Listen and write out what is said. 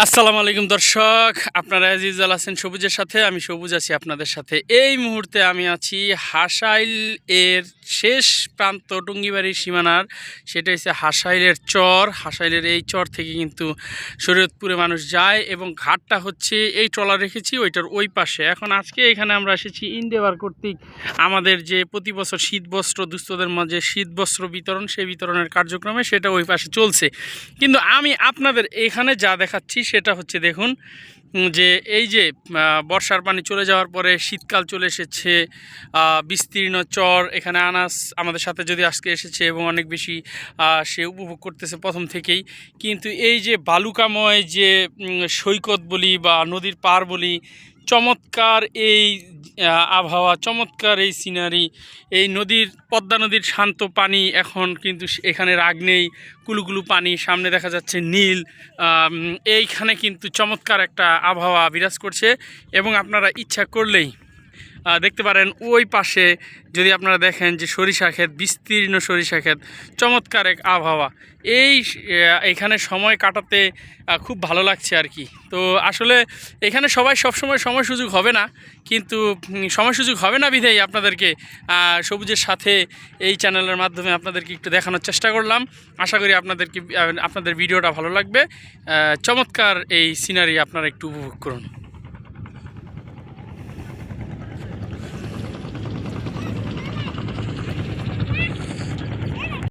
আসসালামু আলাইকুম দর্শক, আপনারা আজিজাল আছেন সবুজের সাথে। আমি সবুজ আছি আপনাদের সাথে। এই মুহূর্তে আমি আছি হাসাইল এর শেষ প্রান্ত, টুঙ্গিবাড়ির সীমানার। সেটা হচ্ছে হাসাইলের চর। হাসাইলের এই চর থেকে কিন্তু শরীয়তপুরে মানুষ যায় এবং ঘাটটা হচ্ছে এই ট্রলার রেখেছি ওইটার ওই পাশে। এখন আজকে এখানে আমরা এসেছি ইন্ডেভার কর্তৃক আমাদের যে প্রতি বছর শীতবস্ত্র দুস্থদের মাঝে শীতবস্ত্র বিতরণ, সেই বিতরণের কার্যক্রমে সেটা ওই পাশে চলছে। কিন্তু আমি আপনাদের এখানে যা দেখাচ্ছি সেটা হচ্ছে, দেখুন যে এই যে বর্ষার পানি চলে যাওয়ার পরে শীতকাল চলে এসেছে, বিস্তীর্ণ চর। এখানে আনাস আমাদের সাথে যদি আজকে এসেছে এবং অনেক বেশি সে উপভোগ করতেছে প্রথম থেকেই। কিন্তু এই যে বালুকাময় যে সৈকত বলি বা নদীর পার বলি, চমৎকার এই আবহাওয়া, চমৎকার এই সিনারি, এই নদীর পদ্মা নদীর শান্ত পানি। এখন কিন্তু এখানে রাগ নেই, কুলুকুলু পানি, সামনে দেখা যাচ্ছে নীল। এইখানে কিন্তু চমৎকার একটা আবহাওয়া বিরাজ করছে এবং আপনারা ইচ্ছা করলেই দেখতে পারেন ওই পাশে যদি আপনারা দেখেন যে সরিষা ক্ষেত, বিস্তীর্ণ সরিষা ক্ষেত, চমৎকার এক আবহাওয়া। এইখানে সময় কাটাতে খুব ভালো লাগছে আর কি। তো আসলে এখানে সবাই সবসময় সময় সুযোগ হবে না, কিন্তু সময় সুযোগ হবে না বিধায় আপনাদেরকে সবুজের সাথে এই চ্যানেলের মাধ্যমে আপনাদেরকে একটু দেখানোর চেষ্টা করলাম। আশা করি আপনাদের ভিডিওটা ভালো লাগবে। চমৎকার এই সিনারি আপনারা একটু উপভোগ করুন।